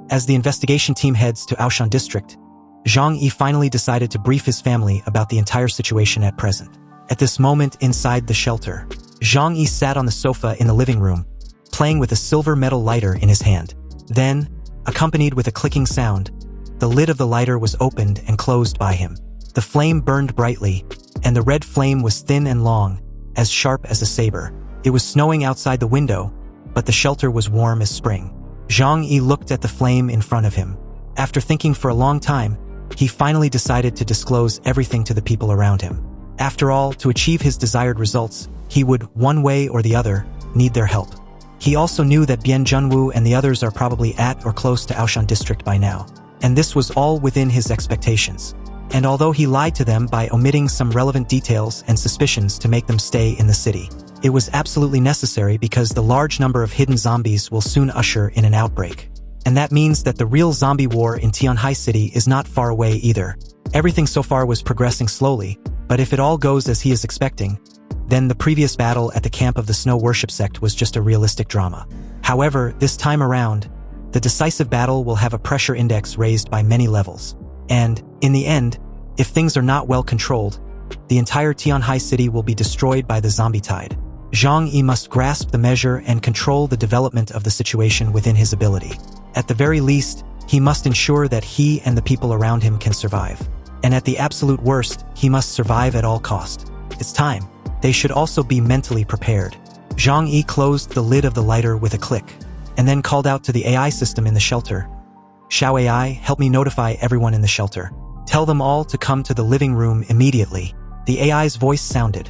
As the investigation team heads to Aoshan District, Zhang Yi finally decided to brief his family about the entire situation at present. At this moment inside the shelter, Zhang Yi sat on the sofa in the living room, playing with a silver metal lighter in his hand. Then, accompanied with a clicking sound, the lid of the lighter was opened and closed by him. The flame burned brightly, and the red flame was thin and long, as sharp as a saber. It was snowing outside the window, but the shelter was warm as spring. Zhang Yi looked at the flame in front of him. After thinking for a long time, he finally decided to disclose everything to the people around him. After all, to achieve his desired results, he would, one way or the other, need their help. He also knew that Bian Junwu and the others are probably at or close to Aoshan District by now, and this was all within his expectations. And although he lied to them by omitting some relevant details and suspicions to make them stay in the city, it was absolutely necessary because the large number of hidden zombies will soon usher in an outbreak. And that means that the real zombie war in Tianhai City is not far away either. Everything so far was progressing slowly, but if it all goes as he is expecting, then the previous battle at the camp of the Snow Worship Sect was just a realistic drama. However, this time around, the decisive battle will have a pressure index raised by many levels. And, in the end, if things are not well controlled, the entire Tianhai City will be destroyed by the zombie tide. Zhang Yi must grasp the measure and control the development of the situation within his ability. At the very least, he must ensure that he and the people around him can survive. And at the absolute worst, he must survive at all cost. It's time. They should also be mentally prepared. Zhang Yi closed the lid of the lighter with a click, and then called out to the AI system in the shelter. "Shao AI, help me notify everyone in the shelter. Tell them all to come to the living room immediately." The AI's voice sounded,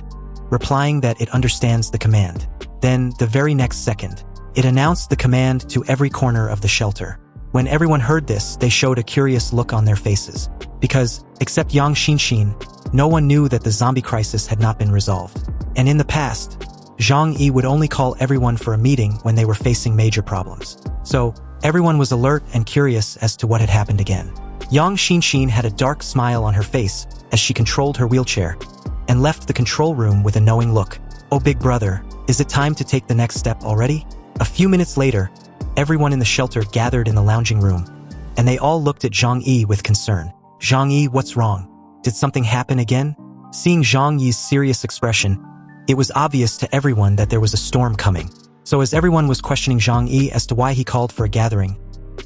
replying that it understands the command. Then, the very next second, it announced the command to every corner of the shelter. When everyone heard this, they showed a curious look on their faces. Because, except Yang Xinxin, no one knew that the zombie crisis had not been resolved. And in the past, Zhang Yi would only call everyone for a meeting when they were facing major problems. So, everyone was alert and curious as to what had happened again. Yang Xinxin had a dark smile on her face as she controlled her wheelchair and left the control room with a knowing look. "Oh, big brother, is it time to take the next step already?" A few minutes later, everyone in the shelter gathered in the lounging room, and they all looked at Zhang Yi with concern. "Zhang Yi, what's wrong? Did something happen again?" Seeing Zhang Yi's serious expression, it was obvious to everyone that there was a storm coming. So as everyone was questioning Zhang Yi as to why he called for a gathering,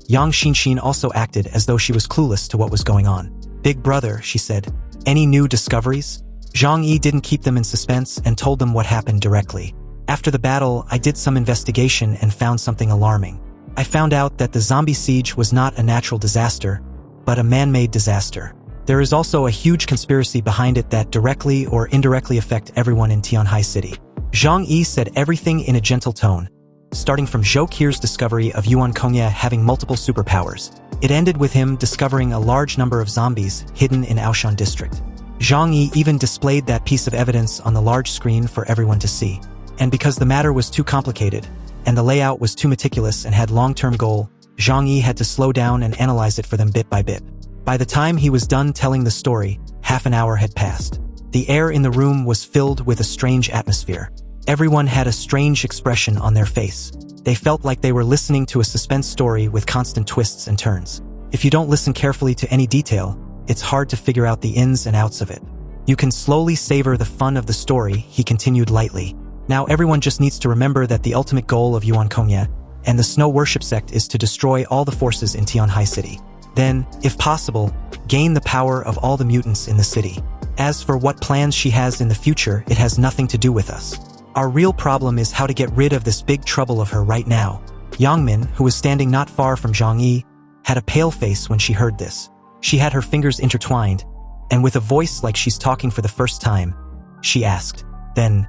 Yang Xinxin also acted as though she was clueless to what was going on. "Big brother," she said, "any new discoveries?" Zhang Yi didn't keep them in suspense and told them what happened directly. "After the battle, I did some investigation and found something alarming. I found out that the zombie siege was not a natural disaster, but a man-made disaster. There is also a huge conspiracy behind it that directly or indirectly affect everyone in Tianhai City." Zhang Yi said everything in a gentle tone, starting from Zhou Qir's discovery of Yuan Kongye having multiple superpowers. It ended with him discovering a large number of zombies hidden in Aoshan District. Zhang Yi even displayed that piece of evidence on the large screen for everyone to see. And because the matter was too complicated, and the layout was too meticulous and had long-term goal, Zhang Yi had to slow down and analyze it for them bit by bit. By the time he was done telling the story, half an hour had passed. The air in the room was filled with a strange atmosphere. Everyone had a strange expression on their face. They felt like they were listening to a suspense story with constant twists and turns. If you don't listen carefully to any detail, it's hard to figure out the ins and outs of it. You can slowly savor the fun of the story, he continued lightly. Now everyone just needs to remember that the ultimate goal of Yuan Kongye and the Snow Worship Sect is to destroy all the forces in Tianhai City. Then, if possible, gain the power of all the mutants in the city. As for what plans she has in the future, it has nothing to do with us. Our real problem is how to get rid of this big trouble of her right now. Yang Min, who was standing not far from Zhang Yi, had a pale face when she heard this. She had her fingers intertwined, and with a voice like she's talking for the first time, she asked, "Then,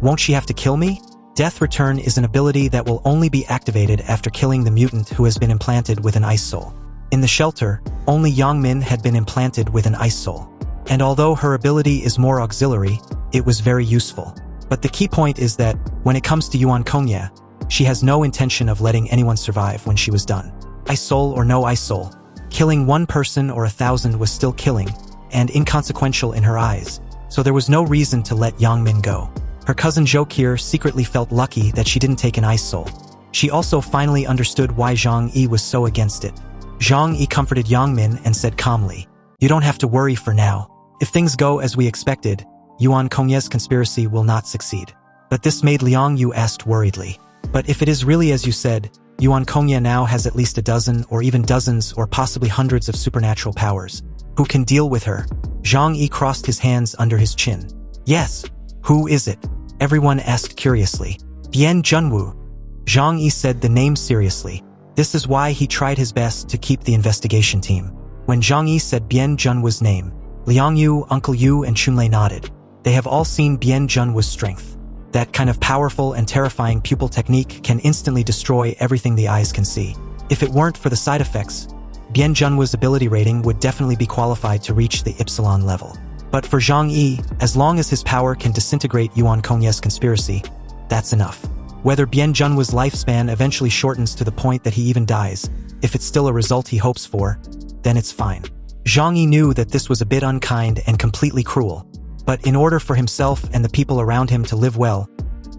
won't she have to kill me?" Death Return is an ability that will only be activated after killing the mutant who has been implanted with an ice soul. In the shelter, only Yang Min had been implanted with an ice soul. And although her ability is more auxiliary, it was very useful. But the key point is that, when it comes to Yuan Kongye, she has no intention of letting anyone survive when she was done. Ice soul or no ice soul, killing one person or 1,000 was still killing, and inconsequential in her eyes, so there was no reason to let Yang Min go. Her cousin Zhou Qir secretly felt lucky that she didn't take an ice soul. She also finally understood why Zhang Yi was so against it. Zhang Yi comforted Yang Min and said calmly, "You don't have to worry for now. If things go as we expected, Yuan Kongye's conspiracy will not succeed." But this made Liang Yu ask worriedly, "But if it is really as you said, Yuan Kongye now has at least a dozen or even dozens or possibly hundreds of supernatural powers. Who can deal with her?" Zhang Yi crossed his hands under his chin. "Yes, who is it?" everyone asked curiously. "Bian Junwu." Zhang Yi said the name seriously. This is why he tried his best to keep the investigation team. When Zhang Yi said Bian Junwu's name, Liang Yu, Uncle Yu, and Chunlei nodded. They have all seen Bian Junwu's strength. That kind of powerful and terrifying pupil technique can instantly destroy everything the eyes can see. If it weren't for the side effects, Bian Junwu's ability rating would definitely be qualified to reach the Ypsilon level. But for Zhang Yi, as long as his power can disintegrate Yuan Kongye's conspiracy, that's enough. Whether Bian Junwu's lifespan eventually shortens to the point that he even dies, if it's still a result he hopes for, then it's fine. Zhang Yi knew that this was a bit unkind and completely cruel, but in order for himself and the people around him to live well,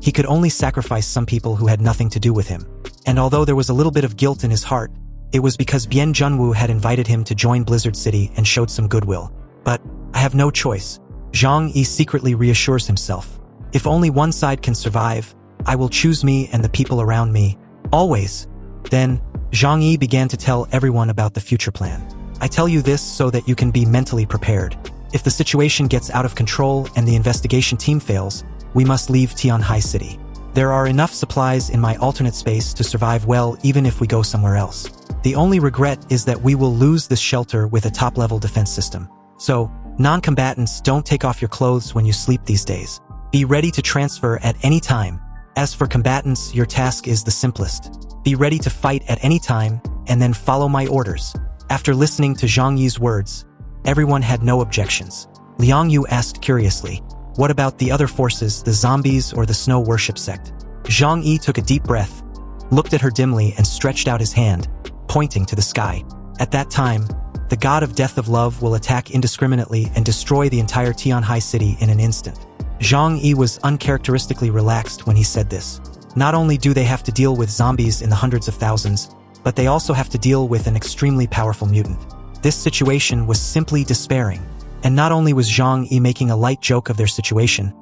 he could only sacrifice some people who had nothing to do with him. And although there was a little bit of guilt in his heart, it was because Bian Junwu had invited him to join Blizzard City and showed some goodwill. But I have no choice. Zhang Yi secretly reassures himself. If only one side can survive, I will choose me and the people around me, always. Then, Zhang Yi began to tell everyone about the future plan. I tell you this so that you can be mentally prepared. If the situation gets out of control and the investigation team fails, we must leave Tianhai City. There are enough supplies in my alternate space to survive well even if we go somewhere else. The only regret is that we will lose this shelter with a top-level defense system. So, non-combatants, don't take off your clothes when you sleep these days. Be ready to transfer at any time. As for combatants, your task is the simplest. Be ready to fight at any time, and then follow my orders. After listening to Zhang Yi's words, everyone had no objections. Liang Yu asked curiously, "What about the other forces, the zombies or the snow worship sect?" Zhang Yi took a deep breath, looked at her dimly and stretched out his hand, pointing to the sky. At that time, the god of death of love will attack indiscriminately and destroy the entire Tianhai City in an instant. Zhang Yi was uncharacteristically relaxed when he said this. Not only do they have to deal with zombies in the hundreds of thousands, but they also have to deal with an extremely powerful mutant. This situation was simply despairing. And not only was Zhang Yi making a light joke of their situation,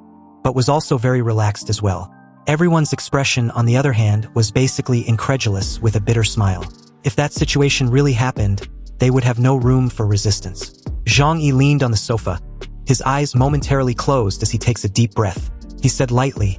but was also very relaxed as well. Everyone's expression, on the other hand, was basically incredulous with a bitter smile. If that situation really happened, they would have no room for resistance. Zhang Yi leaned on the sofa, his eyes momentarily closed as he takes a deep breath. He said lightly,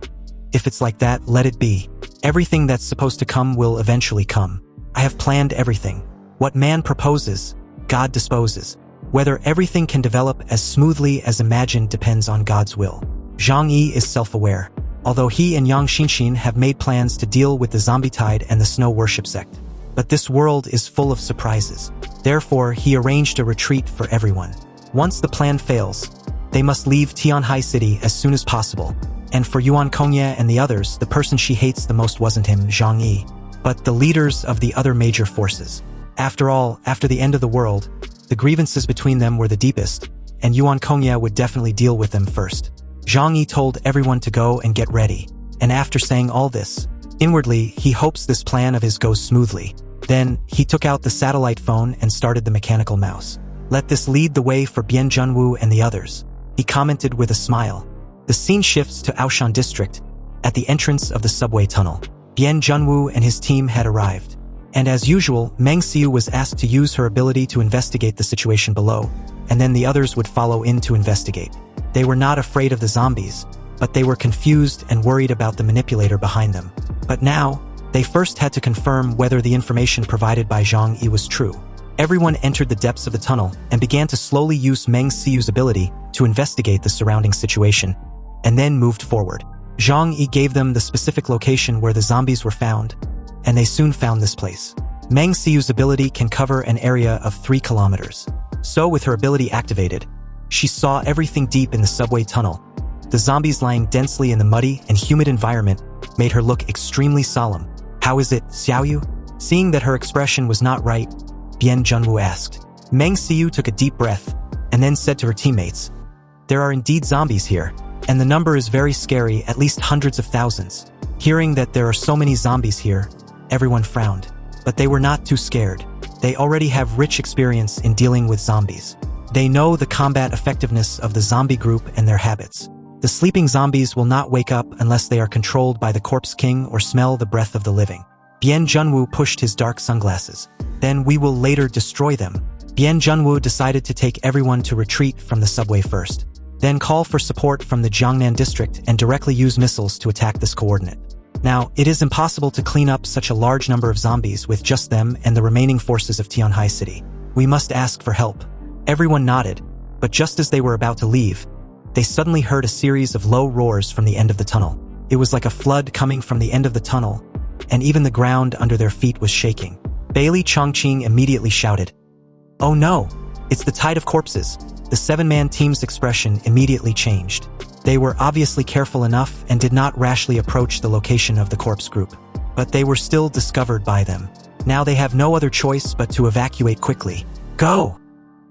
"If it's like that, let it be. Everything that's supposed to come will eventually come. I have planned everything. What man proposes, God disposes. Whether everything can develop as smoothly as imagined depends on God's will." Zhang Yi is self-aware, although he and Yang Xinxin have made plans to deal with the zombie tide and the snow worship sect. But this world is full of surprises. Therefore, he arranged a retreat for everyone. Once the plan fails, they must leave Tianhai City as soon as possible. And for Yuan Kongye and the others, the person she hates the most wasn't him, Zhang Yi, but the leaders of the other major forces. After all, after the end of the world, the grievances between them were the deepest, and Yuan Kongye would definitely deal with them first. Zhang Yi told everyone to go and get ready, and after saying all this, inwardly, he hopes this plan of his goes smoothly. Then, he took out the satellite phone and started the mechanical mouse. "Let this lead the way for Bian Junwu and the others," he commented with a smile. The scene shifts to Aoshan District, at the entrance of the subway tunnel. Bian Junwu and his team had arrived. And as usual, Meng Xiu was asked to use her ability to investigate the situation below, and then the others would follow in to investigate. They were not afraid of the zombies, but they were confused and worried about the manipulator behind them. But now, they first had to confirm whether the information provided by Zhang Yi was true. Everyone entered the depths of the tunnel and began to slowly use Meng Xiu's ability to investigate the surrounding situation, and then moved forward. Zhang Yi gave them the specific location where the zombies were found, and they soon found this place. Meng Xiu's ability can cover an area of 3 kilometers. So with her ability activated, she saw everything deep in the subway tunnel. The zombies lying densely in the muddy and humid environment made her look extremely solemn. "How is it, Xiaoyu?" Seeing that her expression was not right, Bian Junwu asked. Meng Xiu took a deep breath, and then said to her teammates, "There are indeed zombies here, and the number is very scary, at least hundreds of thousands." Hearing that there are so many zombies here, Everyone frowned. But they were not too scared. They already have rich experience in dealing with zombies. They know the combat effectiveness of the zombie group and their habits. The sleeping zombies will not wake up unless they are controlled by the corpse king or smell the breath of the living. Bien Junwoo pushed his dark sunglasses. Then we will later destroy them. Bien Junwoo decided to take everyone to retreat from the subway first. Then call for support from the Jiangnan district and directly use missiles to attack this coordinate. Now, it is impossible to clean up such a large number of zombies with just them and the remaining forces of Tianhai City. We must ask for help. Everyone nodded, but just as they were about to leave, they suddenly heard a series of low roars from the end of the tunnel. It was like a flood coming from the end of the tunnel, and even the ground under their feet was shaking. Bailey Chongqing immediately shouted, "Oh no! It's the tide of corpses!" The seven-man team's expression immediately changed. They were obviously careful enough and did not rashly approach the location of the corpse group. But they were still discovered by them. Now they have no other choice but to evacuate quickly. Go!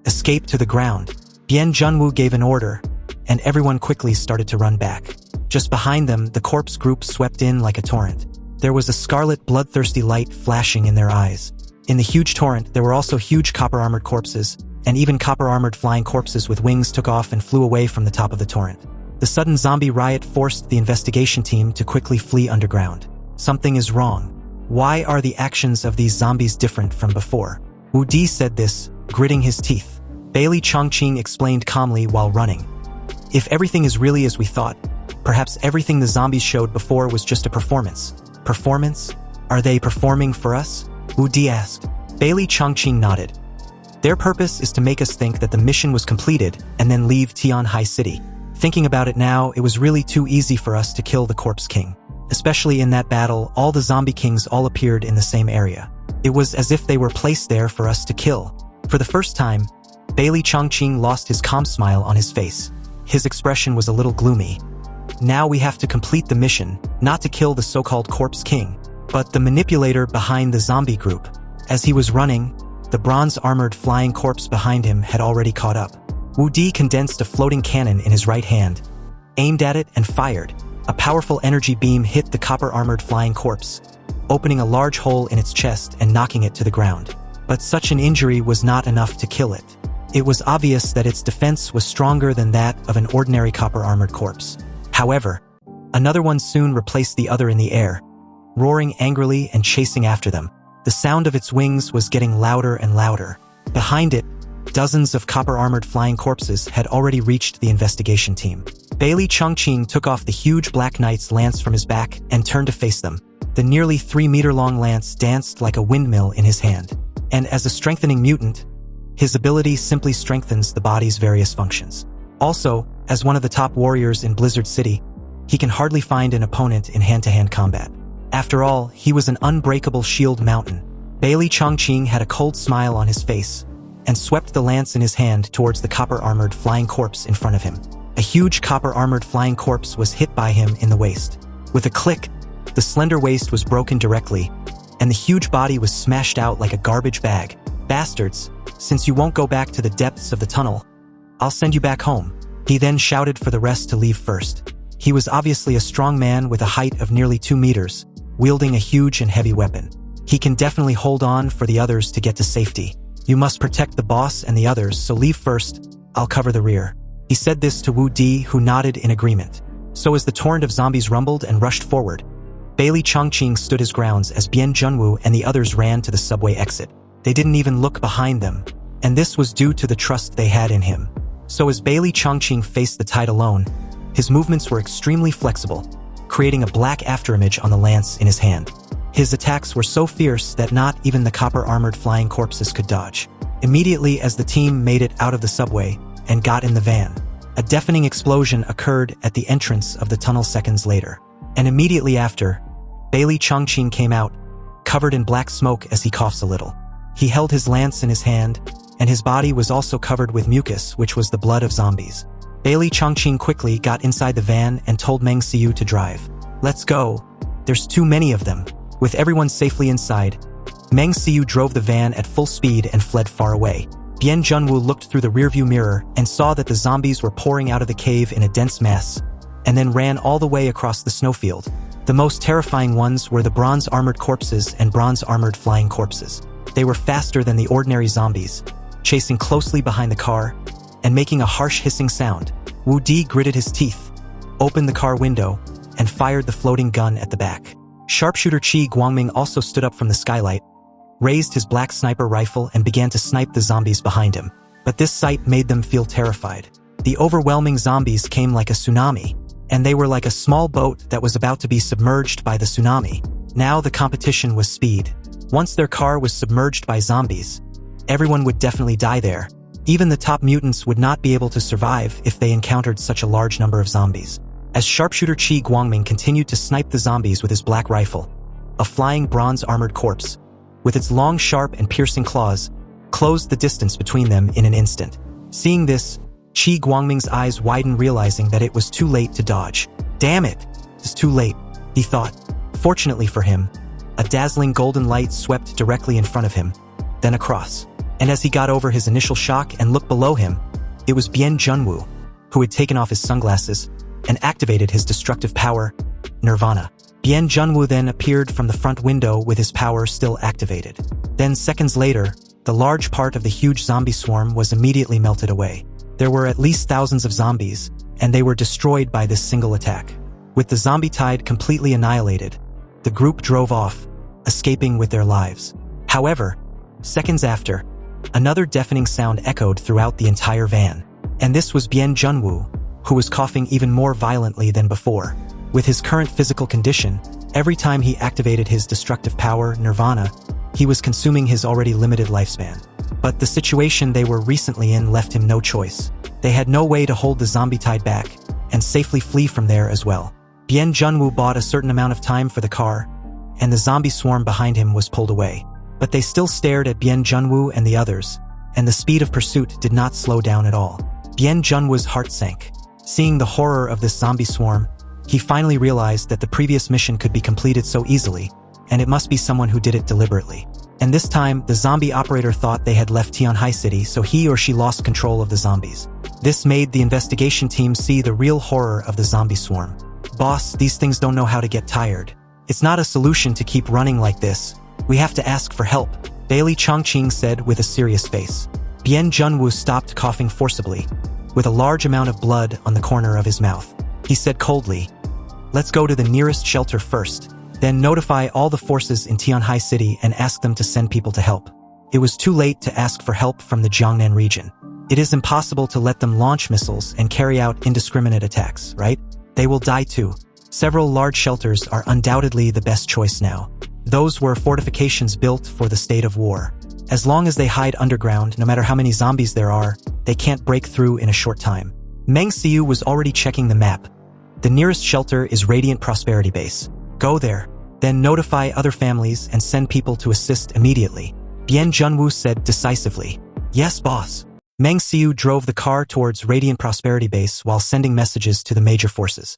Escape to the ground. Bien Junwoo gave an order, and everyone quickly started to run back. Just behind them, the corpse group swept in like a torrent. There was a scarlet, bloodthirsty light flashing in their eyes. In the huge torrent, there were also huge copper-armored corpses, and even copper-armored flying corpses with wings took off and flew away from the top of the torrent. The sudden zombie riot forced the investigation team to quickly flee underground. Something is wrong. Why are the actions of these zombies different from before? Wu Di said this, gritting his teeth. Bailey Chongqing explained calmly while running. If everything is really as we thought, perhaps everything the zombies showed before was just a performance. Performance? Are they performing for us? Wu Di asked. Bailey Chongqing nodded. Their purpose is to make us think that the mission was completed and then leave Tianhai City. Thinking about it now, it was really too easy for us to kill the Corpse King. Especially in that battle, all the zombie kings all appeared in the same area. It was as if they were placed there for us to kill. For the first time, Bailey Chongqing lost his calm smile on his face. His expression was a little gloomy. Now we have to complete the mission, not to kill the so-called Corpse King, but the manipulator behind the zombie group. As he was running, the bronze-armored flying corpse behind him had already caught up. Wu Di condensed a floating cannon in his right hand, aimed at it and fired. A powerful energy beam hit the copper-armored flying corpse, opening a large hole in its chest and knocking it to the ground. But such an injury was not enough to kill it. It was obvious that its defense was stronger than that of an ordinary copper-armored corpse. However, another one soon replaced the other in the air, roaring angrily and chasing after them. The sound of its wings was getting louder and louder. Behind it, dozens of copper-armored flying corpses had already reached the investigation team. Bailey Chongqing took off the huge Black Knight's lance from his back and turned to face them. The nearly 3-meter-long lance danced like a windmill in his hand. And as a strengthening mutant, his ability simply strengthens the body's various functions. Also, as one of the top warriors in Blizzard City, he can hardly find an opponent in hand-to-hand combat. After all, he was an unbreakable shield mountain. Bailey Chongqing had a cold smile on his face and swept the lance in his hand towards the copper-armored flying corpse in front of him. A huge copper-armored flying corpse was hit by him in the waist. With a click, the slender waist was broken directly, and the huge body was smashed out like a garbage bag. Bastards, since you won't go back to the depths of the tunnel, I'll send you back home. He then shouted for the rest to leave first. He was obviously a strong man with a height of nearly 2 meters, wielding a huge and heavy weapon. He can definitely hold on for the others to get to safety. You must protect the boss and the others, so leave first, I'll cover the rear. He said this to Wu Di, who nodded in agreement. So as the torrent of zombies rumbled and rushed forward, Bailey Chongqing stood his grounds as Bien Junwoo and the others ran to the subway exit. They didn't even look behind them, and this was due to the trust they had in him. So as Bailey Chongqing faced the tide alone, his movements were extremely flexible, creating a black afterimage on the lance in his hand. His attacks were so fierce that not even the copper-armored flying corpses could dodge. Immediately as the team made it out of the subway and got in the van, a deafening explosion occurred at the entrance of the tunnel seconds later. And immediately after, Bailey Chongqing came out, covered in black smoke as he coughs a little. He held his lance in his hand, and his body was also covered with mucus, which was the blood of zombies. Bailey Chongqing quickly got inside the van and told Meng Xiu to drive. Let's go. There's too many of them. With everyone safely inside, Meng Xiu drove the van at full speed and fled far away. Bien Junwoo looked through the rearview mirror and saw that the zombies were pouring out of the cave in a dense mass, and then ran all the way across the snowfield. The most terrifying ones were the bronze-armored corpses and bronze-armored flying corpses. They were faster than the ordinary zombies, chasing closely behind the car and making a harsh hissing sound. Wu Di gritted his teeth, opened the car window, and fired the floating gun at the back. Sharpshooter Qi Guangming also stood up from the skylight, raised his black sniper rifle and began to snipe the zombies behind him. But this sight made them feel terrified. The overwhelming zombies came like a tsunami, and they were like a small boat that was about to be submerged by the tsunami. Now the competition was speed. Once their car was submerged by zombies, everyone would definitely die there. Even the top mutants would not be able to survive if they encountered such a large number of zombies. As Sharpshooter Qi Guangming continued to snipe the zombies with his black rifle, a flying bronze-armored corpse, with its long, sharp, and piercing claws, closed the distance between them in an instant. Seeing this, Qi Guangming's eyes widened, realizing that it was too late to dodge. Damn it! It's too late, he thought. Fortunately for him, a dazzling golden light swept directly in front of him, then across. And as he got over his initial shock and looked below him, it was Bien Junwoo, who had taken off his sunglasses and activated his destructive power, Nirvana. Bien Junwoo then appeared from the front window with his power still activated. Then seconds later, the large part of the huge zombie swarm was immediately melted away. There were at least thousands of zombies, and they were destroyed by this single attack. With the zombie tide completely annihilated, the group drove off, escaping with their lives. However, seconds after, another deafening sound echoed throughout the entire van. And this was Bien Junwoo, who was coughing even more violently than before. With his current physical condition, every time he activated his destructive power, Nirvana, he was consuming his already limited lifespan. But the situation they were recently in left him no choice. They had no way to hold the zombie tide back and safely flee from there as well. Bien Junwoo bought a certain amount of time for the car, and the zombie swarm behind him was pulled away. But they still stared at Bien Junwoo and the others, and the speed of pursuit did not slow down at all. Bien Junwoo's heart sank. Seeing the horror of this zombie swarm, he finally realized that the previous mission could be completed so easily, and it must be someone who did it deliberately. And this time, the zombie operator thought they had left Tianhai City, so he or she lost control of the zombies. This made the investigation team see the real horror of the zombie swarm. Boss, these things don't know how to get tired. It's not a solution to keep running like this. We have to ask for help, Bailey Chongqing said with a serious face. Bien Junwoo stopped coughing forcibly, with a large amount of blood on the corner of his mouth. He said coldly, "Let's go to the nearest shelter first, then notify all the forces in Tianhai City and ask them to send people to help." It was too late to ask for help from the Jiangnan region. It is impossible to let them launch missiles and carry out indiscriminate attacks, right? They will die too. Several large shelters are undoubtedly the best choice now. Those were fortifications built for the state of war. As long as they hide underground, no matter how many zombies there are, they can't break through in a short time. Meng Xiu was already checking the map. The nearest shelter is Radiant Prosperity Base. Go there, then notify other families and send people to assist immediately, Bien Junwoo said decisively. Yes, boss. Meng Xiu drove the car towards Radiant Prosperity Base while sending messages to the major forces.